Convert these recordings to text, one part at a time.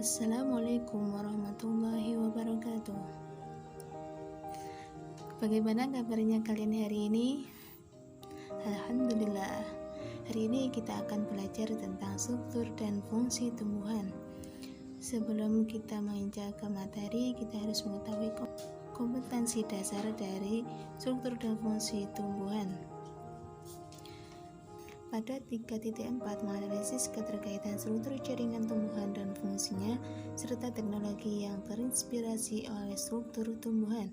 Assalamualaikum warahmatullahi wabarakatuh. Bagaimana kabarnya kalian hari ini? Alhamdulillah. Hari ini kita akan belajar tentang struktur dan fungsi tumbuhan. Sebelum kita menginjak ke materi, kita harus mengetahui kompetensi dasar dari struktur dan fungsi tumbuhan. Pada 3.4 menganalisis keterkaitan struktur jaringan tumbuhan dan fungsinya serta teknologi yang terinspirasi oleh struktur tumbuhan.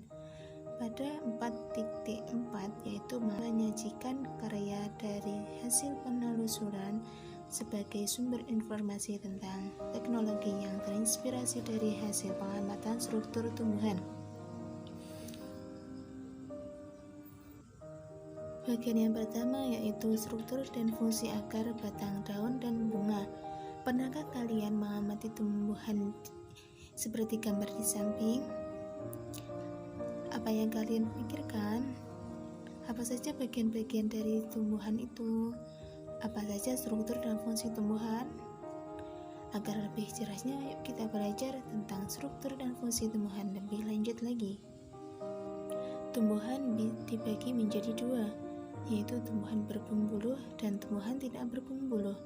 Pada 4.4 yaitu menyajikan karya dari hasil penelusuran sebagai sumber informasi tentang teknologi yang terinspirasi dari hasil pengamatan struktur tumbuhan. Bagian yang pertama yaitu struktur dan fungsi akar, batang, daun, dan bunga. Pernahkah kalian mengamati tumbuhan seperti gambar di samping? Apa yang kalian pikirkan? Apa saja bagian-bagian dari tumbuhan itu? Apa saja struktur dan fungsi tumbuhan? Agar lebih jelasnya, yuk kita belajar tentang struktur dan fungsi tumbuhan lebih lanjut lagi. Tumbuhan dibagi menjadi dua, yaitu tumbuhan berpembuluh dan tumbuhan tidak berpembuluh.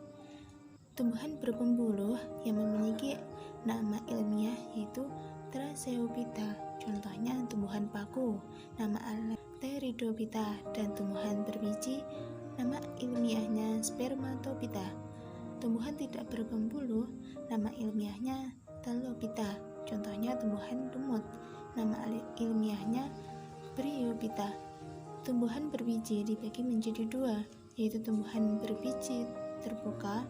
Tumbuhan berpembuluh yang memiliki nama ilmiah yaitu Tracheophyta, contohnya tumbuhan paku, nama alamiah Pteridophyta, dan tumbuhan berbiji, nama ilmiahnya Spermatophyta. Tumbuhan tidak berpembuluh, nama ilmiahnya Telophyta, contohnya tumbuhan lumut, nama ilmiahnya Bryophyta. Tumbuhan berbiji dibagi menjadi dua, yaitu tumbuhan berbiji terbuka,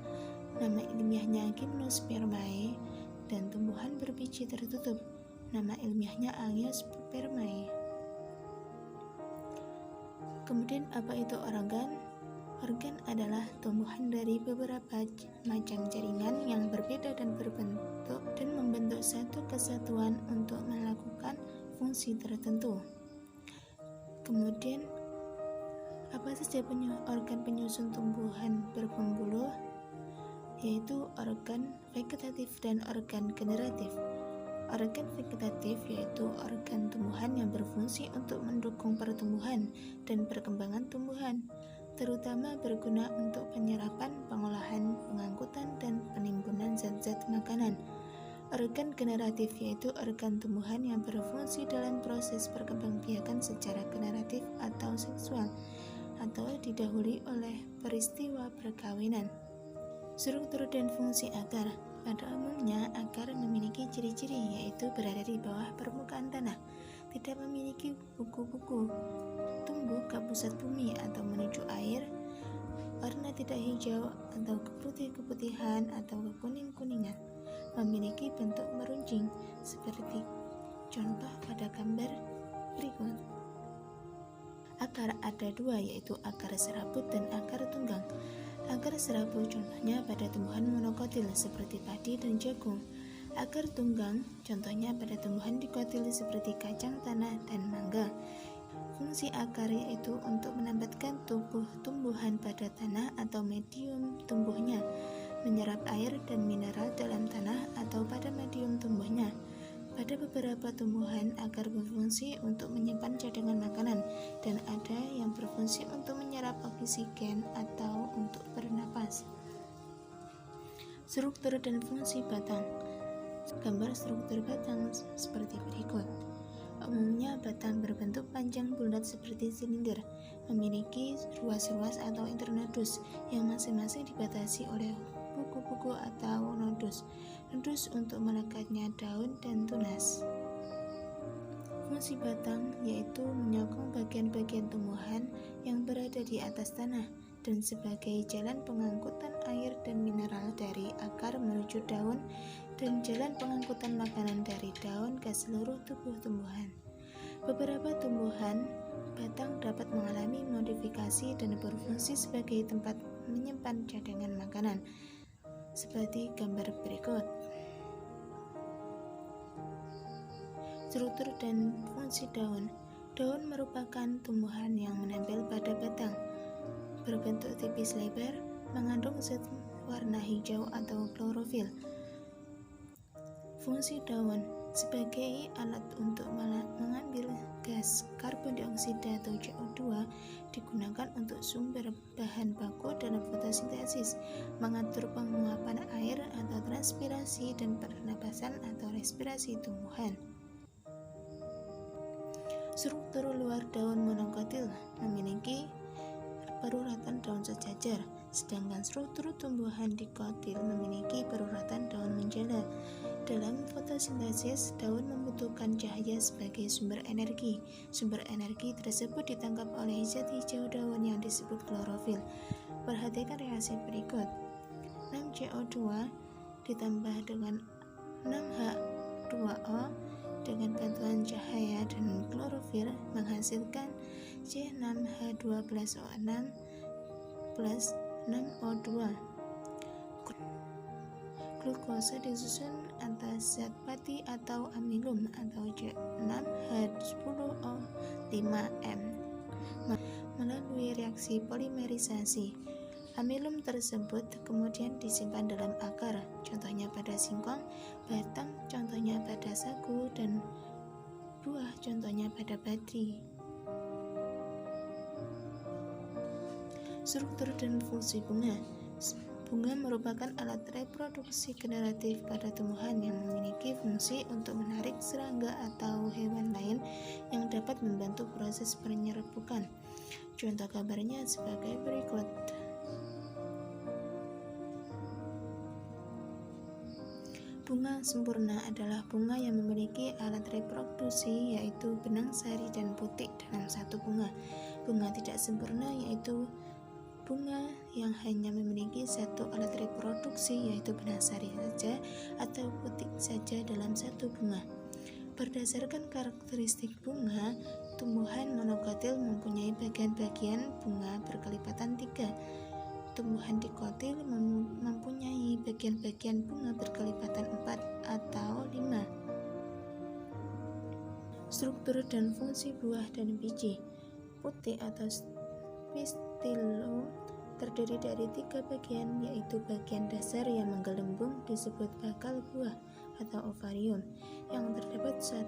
nama ilmiahnya Gymnospermae, dan tumbuhan berbiji tertutup, nama ilmiahnya Angiospermae. Kemudian apa itu organ? Organ adalah tumbuhan dari beberapa macam jaringan yang berbeda dan berbentuk dan membentuk satu kesatuan untuk melakukan fungsi tertentu. Kemudian, apa saja organ penyusun tumbuhan berpembuluh? Yaitu organ vegetatif dan organ generatif. Organ vegetatif yaitu organ tumbuhan yang berfungsi untuk mendukung pertumbuhan dan perkembangan tumbuhan, terutama berguna untuk penyerapan, pengolahan, pengangkutan, dan penimbunan zat-zat makanan. Organ generatif yaitu organ tumbuhan yang berfungsi dalam proses perkembangbiakan secara generatif atau seksual atau didahului oleh peristiwa perkawinan. Struktur dan fungsi akar. Pada umumnya akar memiliki ciri-ciri yaitu berada di bawah permukaan tanah, tidak memiliki kuku-kuku, tumbuh ke pusat bumi atau menuju air, warna tidak hijau atau keputih-keputihan atau kekuning-kuningan, memiliki bentuk meruncing seperti contoh pada gambar berikut. Akar ada dua, yaitu akar serabut dan akar tunggang. Akar serabut contohnya pada tumbuhan monokotil seperti padi dan jagung. Akar tunggang contohnya pada tumbuhan dikotil seperti kacang tanah dan mangga. Fungsi akar yaitu untuk menambatkan tubuh tumbuhan pada tanah atau medium tumbuhnya, menyerap air dan mineral dalam tanah atau pada medium tumbuhnya. Pada beberapa tumbuhan, akar berfungsi untuk menyimpan cadangan makanan, dan ada yang berfungsi untuk menyerap oksigen atau untuk bernapas. Struktur dan fungsi batang. Gambar struktur batang seperti berikut. Umumnya batang berbentuk panjang bulat seperti silinder, memiliki ruas-ruas atau internodus yang masing-masing dibatasi oleh buku-buku atau nodus untuk melekatnya daun dan tunas. Fungsi batang yaitu menyokong bagian-bagian tumbuhan yang berada di atas tanah dan sebagai jalan pengangkutan air dan mineral dari akar menuju daun dan jalan pengangkutan makanan dari daun ke seluruh tubuh tumbuhan. Beberapa tumbuhan batang dapat mengalami modifikasi dan berfungsi sebagai tempat menyimpan cadangan makanan, seperti gambar berikut. Struktur dan fungsi daun. Daun merupakan tumbuhan yang menempel pada batang, berbentuk tipis lebar, mengandung zat warna hijau atau klorofil. Fungsi daun sebagai alat untuk mengambil gas karbon dioksida atau CO2 digunakan untuk sumber bahan baku dalam fotosintesis, mengatur penguapan air atau transpirasi dan pernapasan atau respirasi tumbuhan. Struktur luar daun monokotil memiliki peruratan daun sejajar, sedangkan struktur tumbuhan dikotil memiliki peruratan daun menjala. Dalam fotosintesis, daun membutuhkan cahaya sebagai sumber energi. Sumber energi tersebut ditangkap oleh zat hijau daun yang disebut klorofil. Perhatikan reaksi berikut. 6CO2 ditambah dengan 6H2O dengan bantuan cahaya dan klorofil menghasilkan C6H12O6 plus 6O2. Glukosa disusun atas zat pati atau amilum atau C6H10O5M melalui reaksi polimerisasi. Amilum tersebut kemudian disimpan dalam akar, contohnya pada singkong, batang, contohnya pada sagu, dan buah, contohnya pada padi. Struktur dan fungsi bunga. Bunga merupakan alat reproduksi generatif pada tumbuhan yang memiliki fungsi untuk menarik serangga atau hewan lain yang dapat membantu proses penyerbukan. Contoh gambarnya sebagai berikut. Bunga sempurna adalah bunga yang memiliki alat reproduksi yaitu benang sari dan putik dalam satu bunga. Bunga tidak sempurna yaitu bunga yang hanya memiliki satu alat reproduksi yaitu benang sari saja atau putik saja dalam satu bunga. Berdasarkan karakteristik bunga, tumbuhan monokotil mempunyai bagian-bagian bunga berkelipatan 3. Tumbuhan dikotil mempunyai bagian-bagian bunga berkelipatan 4 atau 5. Struktur dan fungsi buah dan biji. Putik atau pistilum terdiri dari 3 bagian, yaitu bagian dasar yang menggelembung disebut bakal buah atau ovarium, yang terdapat 1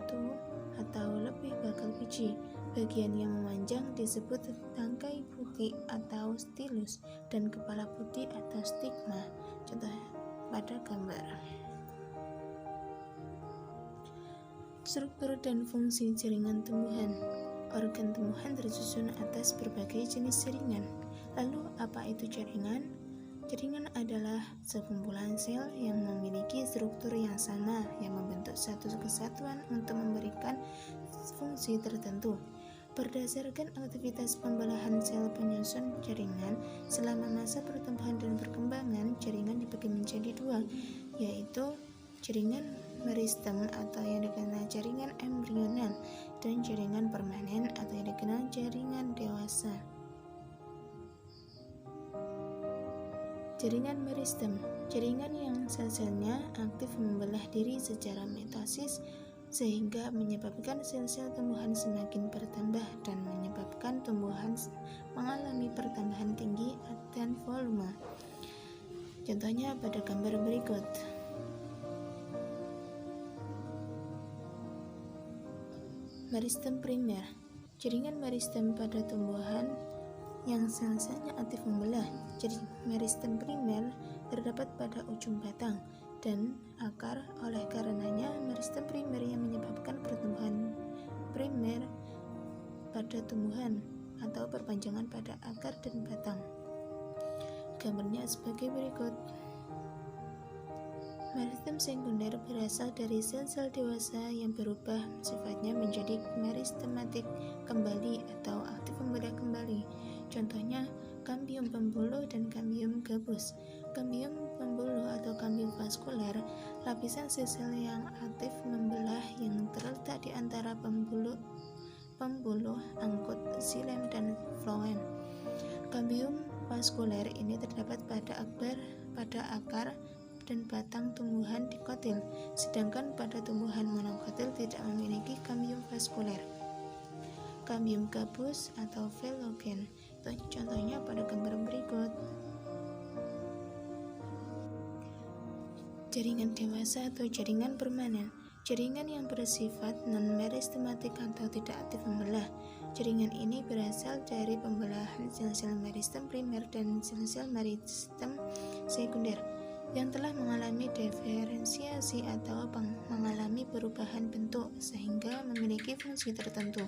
atau lebih bakal biji. Bagian yang memanjang disebut tangkai putih atau stilus, dan kepala putih atau stigma, contoh pada gambar. Struktur dan fungsi jaringan tumbuhan. Organ tumbuhan tersusun atas berbagai jenis jaringan. Lalu, apa itu jaringan? Jaringan adalah sekumpulan sel yang memiliki struktur yang sama yang membentuk satu kesatuan untuk memberikan fungsi tertentu. Berdasarkan aktivitas pembelahan sel penyusun jaringan, selama masa pertumbuhan dan perkembangan, jaringan dibagi menjadi 2, yaitu jaringan meristem atau yang dikenal jaringan embrional dan jaringan permanen atau yang dikenal jaringan dewasa. Jaringan meristem, jaringan yang sel-selnya aktif membelah diri secara mitosis sehingga menyebabkan sel-sel tumbuhan semakin bertambah dan menyebabkan tumbuhan mengalami pertambahan tinggi dan volume. Contohnya pada gambar berikut. Meristem primer. Jaringan meristem pada tumbuhan yang sel-selnya aktif membelah. Jadi meristem primer terdapat pada ujung batang dan akar, oleh karenanya meristem primer yang menyebabkan pertumbuhan primer pada tumbuhan atau perpanjangan pada akar dan batang. Gambarnya sebagai berikut. Meristem sekunder berasal dari sel-sel dewasa yang berubah sifatnya menjadi meristematik kembali atau aktif membelah kembali. Contohnya kambium pembuluh dan kambium gabus. Kambium pembuluh atau kambium vaskuler, lapisan sel-sel yang aktif membelah yang terletak di antara pembuluh angkut xilem dan floem. Kambium vaskuler ini terdapat pada akar dan batang tumbuhan dikotil, sedangkan pada tumbuhan monokotil tidak memiliki kambium vaskuler. Kambium gabus atau velogen, contohnya pada gambar berikut. Jaringan dewasa atau jaringan permanen. Jaringan yang bersifat non-meristematik atau tidak aktif membelah. Jaringan ini berasal dari pembelahan sel-sel meristem primer dan sel-sel meristem sekunder yang telah mengalami diferensiasi atau mengalami perubahan bentuk sehingga memiliki fungsi tertentu.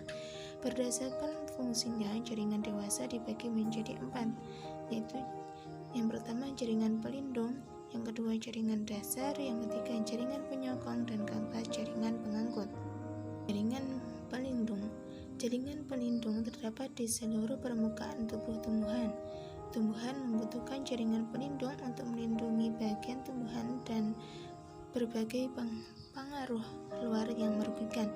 Berdasarkan fungsinya, jaringan dewasa dibagi menjadi 4, yaitu yang pertama jaringan pelindung, yang kedua jaringan dasar, yang ketiga jaringan penyokong, dan keempat jaringan pengangkut. Jaringan pelindung. Jaringan pelindung terdapat di seluruh permukaan tubuh tumbuhan. Tumbuhan membutuhkan jaringan pelindung untuk melindungi bagian tumbuhan dan berbagai pengaruh luar yang merugikan,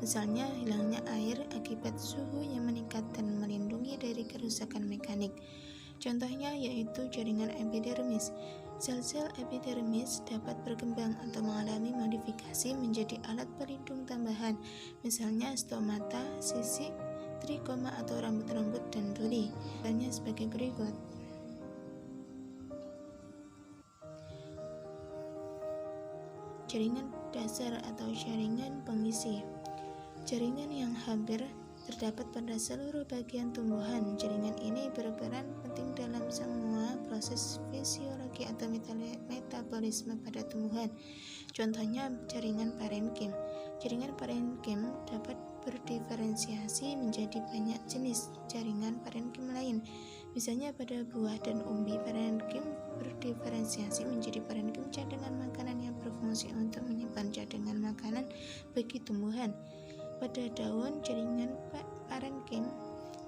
misalnya hilangnya air akibat suhu yang meningkat dan melindungi dari kerusakan mekanik. Contohnya yaitu jaringan epidermis. Sel-sel epidermis dapat berkembang atau mengalami modifikasi menjadi alat pelindung tambahan, misalnya stomata, sisik, trikoma atau rambut-rambut dan duri. Contohnya sebagai berikut. Jaringan dasar atau jaringan pengisi. Jaringan yang hampir terdapat pada seluruh bagian tumbuhan. Jaringan ini berperan penting dalam semua proses fisiologi atau metabolisme pada tumbuhan. Contohnya jaringan parenkim. Jaringan parenkim dapat berdiferensiasi menjadi banyak jenis jaringan parenkim lain. Misalnya pada buah dan umbi, parenkim berdiferensiasi menjadi parenkim cadangan makanan yang berfungsi untuk menyimpan cadangan makanan bagi tumbuhan. Pada daun, jaringan parenkim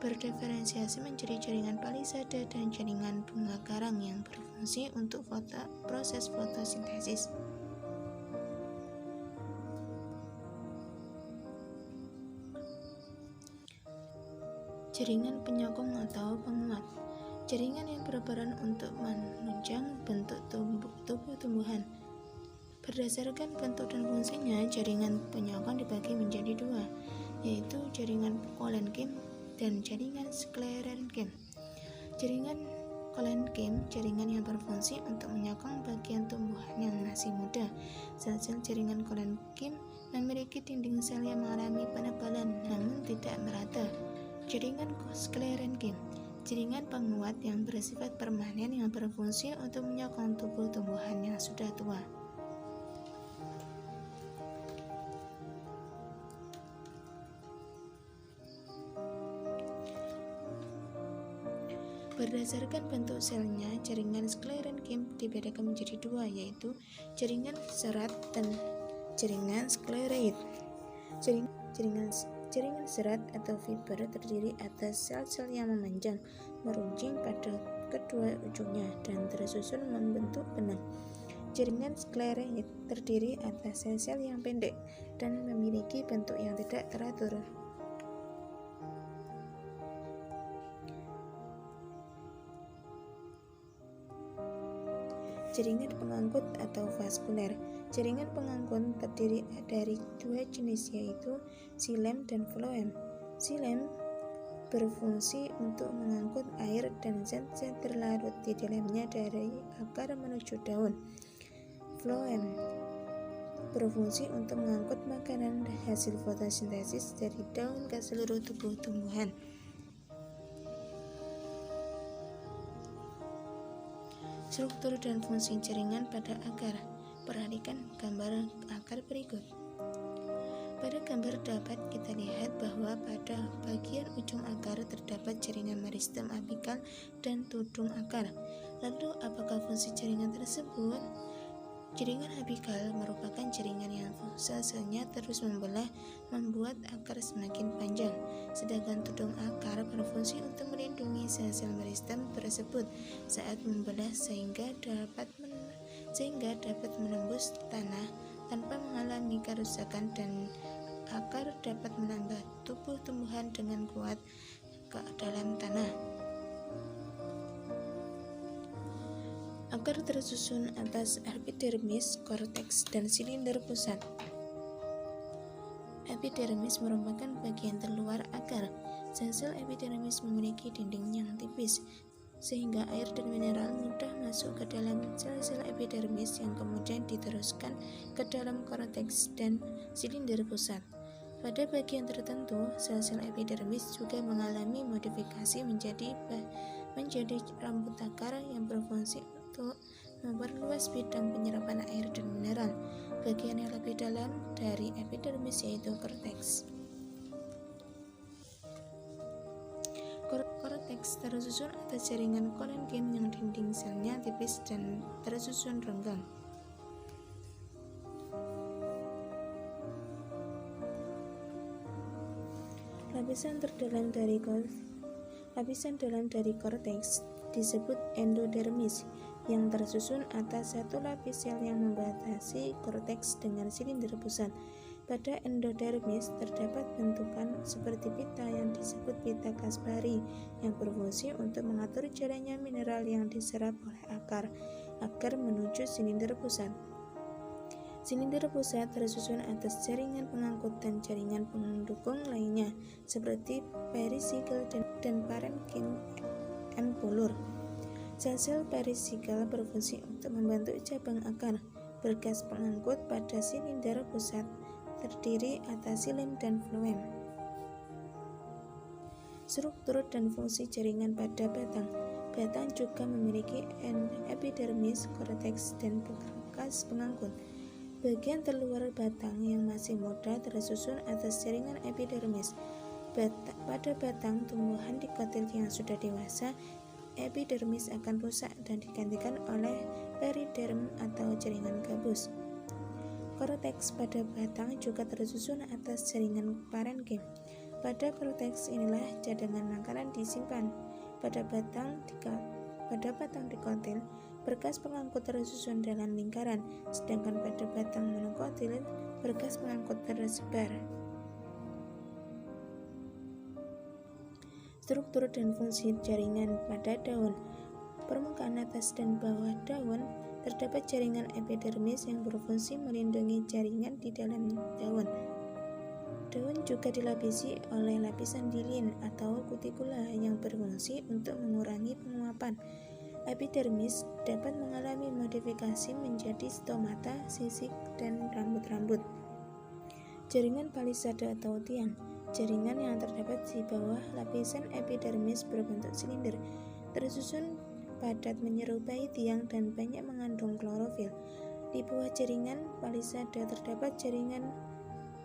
berdiferensiasi menjadi jaringan palisade dan jaringan bunga karang yang berfungsi untuk proses fotosintesis. Jaringan penyokong atau penguat. Jaringan yang berperan untuk menunjang bentuk tubuh tumbuhan. Berdasarkan bentuk dan fungsinya, jaringan penyokong dibagi menjadi 2, yaitu jaringan kolenkim dan jaringan sklerenkim. Jaringan kolenkim, jaringan yang berfungsi untuk menyokong bagian tumbuhan yang masih muda. Sel-sel jaringan kolenkim memiliki dinding sel yang mengalami penebalan namun tidak merata. Jaringan sklerenkim, jaringan penguat yang bersifat permanen yang berfungsi untuk menyokong tubuh tumbuhan yang sudah tua. Berdasarkan bentuk selnya, jaringan sklerenkim dibedakan menjadi 2, yaitu jaringan serat dan jaringan skleroid. Jaringan serat atau fiber terdiri atas sel-sel yang memanjang, meruncing pada kedua ujungnya, dan tersusun membentuk benang. Jaringan skleroid terdiri atas sel-sel yang pendek dan memiliki bentuk yang tidak teratur. Jaringan pengangkut atau vaskuler. Jaringan pengangkut terdiri dari 2 jenis, yaitu xilem dan floem. Xilem berfungsi untuk mengangkut air dan zat-zat terlarut di dalamnya dari akar menuju daun. Floem berfungsi untuk mengangkut makanan hasil fotosintesis dari daun ke seluruh tubuh tumbuhan. Struktur dan fungsi jaringan pada akar. Perhatikan gambar akar berikut. Pada gambar dapat kita lihat bahwa pada bagian ujung akar terdapat jaringan meristem apikal dan tudung akar. Lalu apakah fungsi jaringan tersebut? Jaringan apikal merupakan jaringan yang sel-selnya terus membelah membuat akar semakin panjang, sedangkan tudung akar berfungsi untuk melindungi sel-sel meristem tersebut saat membelah sehingga dapat menembus tanah tanpa mengalami kerusakan, dan akar dapat menambah tubuh tumbuhan dengan kuat ke dalam tanah. Akar tersusun atas epidermis, korteks, dan silinder pusat. Epidermis merupakan bagian terluar akar. Sel-sel epidermis memiliki dinding yang tipis. sehingga air dan mineral mudah masuk ke dalam sel-sel epidermis yang kemudian diteruskan ke dalam korteks dan silinder pusat. Pada bagian tertentu, sel-sel epidermis juga mengalami modifikasi menjadi rambut akar yang berfungsi untuk memperluas bidang penyerapan air dan mineral. Bagian yang lebih dalam dari epidermis yaitu korteks. Korteks tersusun atas jaringan korenkin yang dinding selnya tipis dan tersusun renggang. Lapisan dalam dari korteks disebut endodermis, yang tersusun atas satu lapis sel yang membatasi korteks dengan silinder pusat. Pada endodermis terdapat bentukan seperti pita yang disebut pita Caspari yang berfungsi untuk mengatur jalannya mineral yang diserap oleh akar menuju silinder pusat. Silinder pusat tersusun atas jaringan pengangkut dan jaringan pendukung lainnya seperti perisikkel dan parenkim empulur. Sel-sel perisikkel berfungsi untuk membentuk cabang akar. Berkas pengangkut pada silinder pusat terdiri atas xilem dan floem. Struktur dan fungsi jaringan pada batang. Batang juga memiliki epidermis, korteks, dan berkas pengangkut. Bagian terluar batang yang masih muda tersusun atas jaringan epidermis. Pada batang tumbuhan dikotil yang sudah dewasa, epidermis akan rusak dan digantikan oleh periderm atau jaringan gabus. Korteks pada batang juga tersusun atas jaringan parenkim. Pada korteks inilah cadangan makanan disimpan. Pada batang dikotil, berkas pengangkut tersusun dalam lingkaran, sedangkan pada batang monokotil, berkas pengangkut tersebar. Struktur dan fungsi jaringan pada daun. Permukaan atas dan bawah daun terdapat jaringan epidermis yang berfungsi melindungi jaringan di dalam daun. Daun juga dilapisi oleh lapisan dilin atau kutikula yang berfungsi untuk mengurangi penguapan. Epidermis dapat mengalami modifikasi menjadi stomata, sisik, dan rambut-rambut. Jaringan palisade atau tiang. Jaringan yang terdapat di bawah lapisan epidermis berbentuk silinder, tersusun padat menyerupai tiang dan banyak mengandung klorofil. Di bawah jaringan palisade terdapat jaringan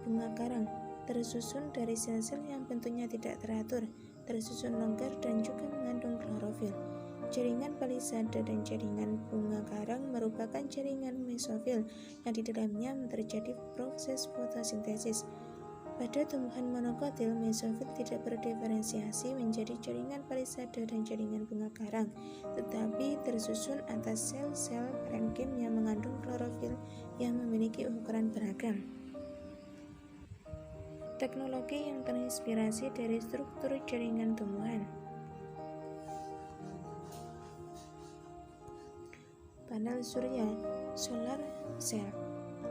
bunga karang, tersusun dari sel-sel yang bentuknya tidak teratur, tersusun longgar dan juga mengandung klorofil. Jaringan palisade dan jaringan bunga karang merupakan jaringan mesofil yang di dalamnya terjadi proses fotosintesis. Pada tumbuhan monokotil, mesofil tidak berdiferensiasi menjadi jaringan palisade dan jaringan bunga karang, tetapi tersusun atas sel-sel parenkim yang mengandung klorofil yang memiliki ukuran beragam. Teknologi yang terinspirasi dari struktur jaringan tumbuhan. Panel surya, solar cell,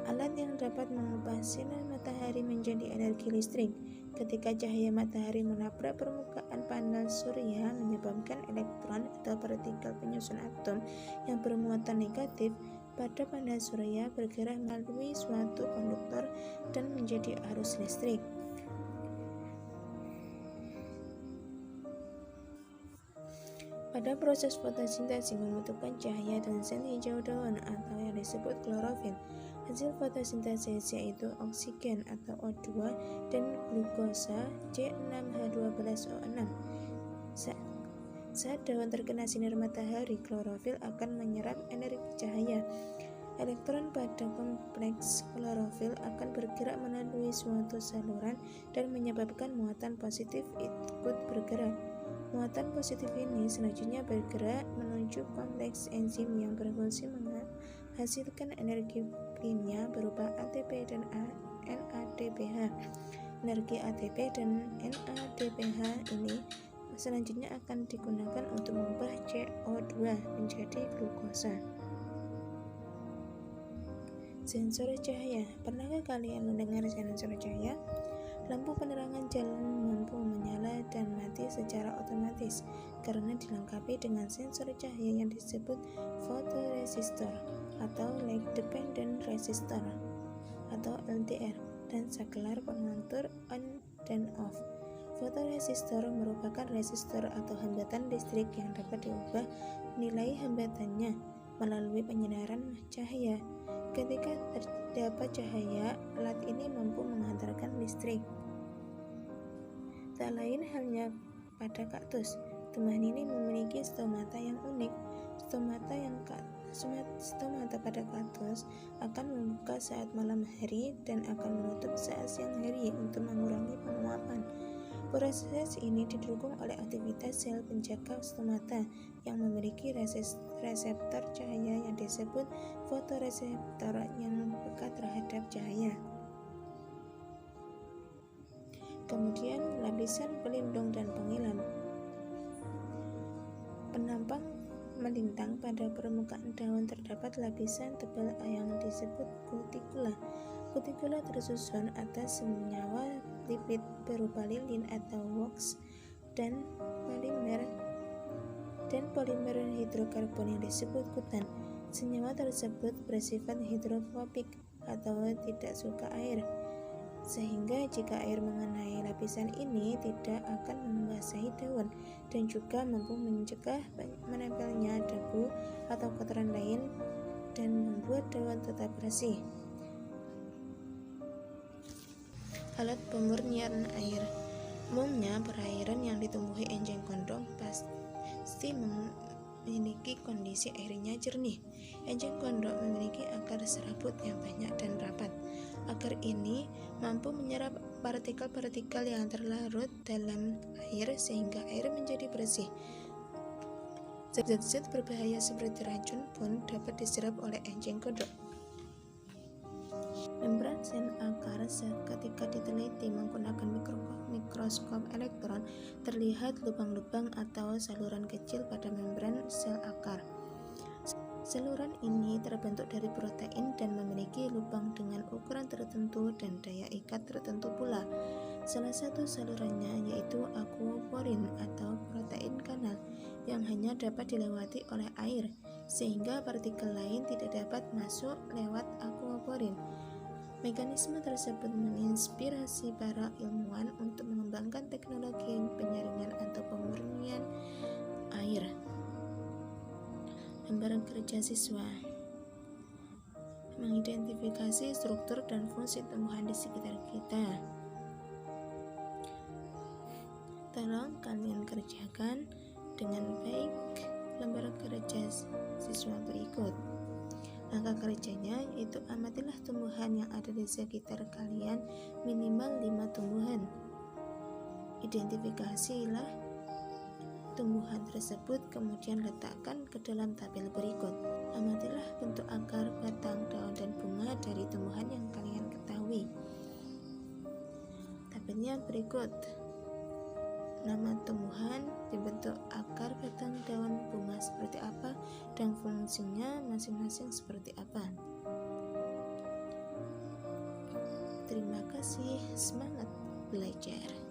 alat yang dapat mengubah sinar matahari menjadi energi listrik. Ketika cahaya matahari menabrak permukaan panel surya menyebabkan elektron atau partikel penyusun atom yang bermuatan negatif pada panel surya bergerak melalui suatu konduktor dan menjadi arus listrik. Pada proses fotosintesis membutuhkan cahaya dan sel hijau daun atau yang disebut klorofil. Hasil fotosintesis yaitu oksigen atau O2 dan glukosa C6H12O6. Saat daun terkena sinar matahari, klorofil akan menyerap energi cahaya. Elektron pada kompleks klorofil akan bergerak melalui suatu saluran dan menyebabkan muatan positif ikut bergerak. Muatan positif ini selanjutnya bergerak menuju kompleks enzim yang berfungsi menghasilkan energi kimia berupa ATP dan NADPH. Energi ATP dan NADPH ini selanjutnya akan digunakan untuk mengubah CO2 menjadi glukosa. Sensor cahaya. Pernahkah kalian mendengar sensor cahaya? Lampu penerangan jalan mampu menyala dan mati secara otomatis karena dilengkapi dengan sensor cahaya yang disebut fotoresistor atau light dependent resistor atau LDR dan saklar pengatur on dan off. Fotoresistor merupakan resistor atau hambatan listrik yang dapat diubah nilai hambatannya melalui penyinaran cahaya. Ketika terdapat cahaya, alat ini mampu menghantarkan listrik. Tak lain halnya pada kaktus. Tumbuhan ini memiliki stomata yang unik. Stomata pada kaktus akan membuka saat malam hari dan akan menutup saat siang hari untuk mengurangi penguapan. Proses ini didukung oleh aktivitas sel penjaga stomata yang memiliki reseptor cahaya yang disebut fotoreseptor yang peka terhadap cahaya. Kemudian lapisan pelindung dan pengilam. Penampang melintang pada permukaan daun terdapat lapisan tebal yang disebut kutikula. Kutikula tersusun atas senyawa lipid berupa lilin atau wax dan polimer hidrokarbon yang disebut kutan. Senyawa tersebut bersifat hidrofobik atau tidak suka air, sehingga jika air mengenai lapisan ini tidak akan membasahi daun dan juga mampu mencegah menempelnya debu atau kotoran lain dan membuat daun tetap bersih. Alat pemurnian air. Umumnya perairan yang ditumbuhi enjing gondong pasti memiliki kondisi airnya jernih. Enjing gondok memiliki akar serabut yang banyak dan rapat. Akar ini mampu menyerap partikel-partikel yang terlarut dalam air sehingga air menjadi bersih. Zat-zat berbahaya seperti racun pun dapat diserap oleh enjing gondok. Membran sel akar ketika diteliti menggunakan mikroskop elektron, terlihat lubang-lubang atau saluran kecil pada membran sel akar. Saluran ini terbentuk dari protein dan memiliki lubang dengan ukuran tertentu dan daya ikat tertentu pula. Salah satu salurannya yaitu aquaporin atau protein kanal yang hanya dapat dilewati oleh air, sehingga partikel lain tidak dapat masuk lewat aquaporin. Mekanisme tersebut menginspirasi para ilmuwan untuk mengembangkan teknologi penyaringan atau pemurnian air. Lembaran kerja siswa mengidentifikasi struktur dan fungsi tumbuhan di sekitar kita. Tolong kalian kerjakan dengan baik lembaran kerja siswa berikut. Langkah kerjanya yaitu amatilah tumbuhan yang ada di sekitar kalian, minimal 5 tumbuhan. Identifikasilah tumbuhan tersebut, kemudian letakkan ke dalam tabel berikut. Amatilah bentuk akar, batang, daun, dan bunga dari tumbuhan yang kalian ketahui. Tabelnya berikut: nama tumbuhan, dibentuk akar, batang, daun, bunga seperti apa, dan fungsinya masing-masing seperti apa. Terima kasih, semangat belajar.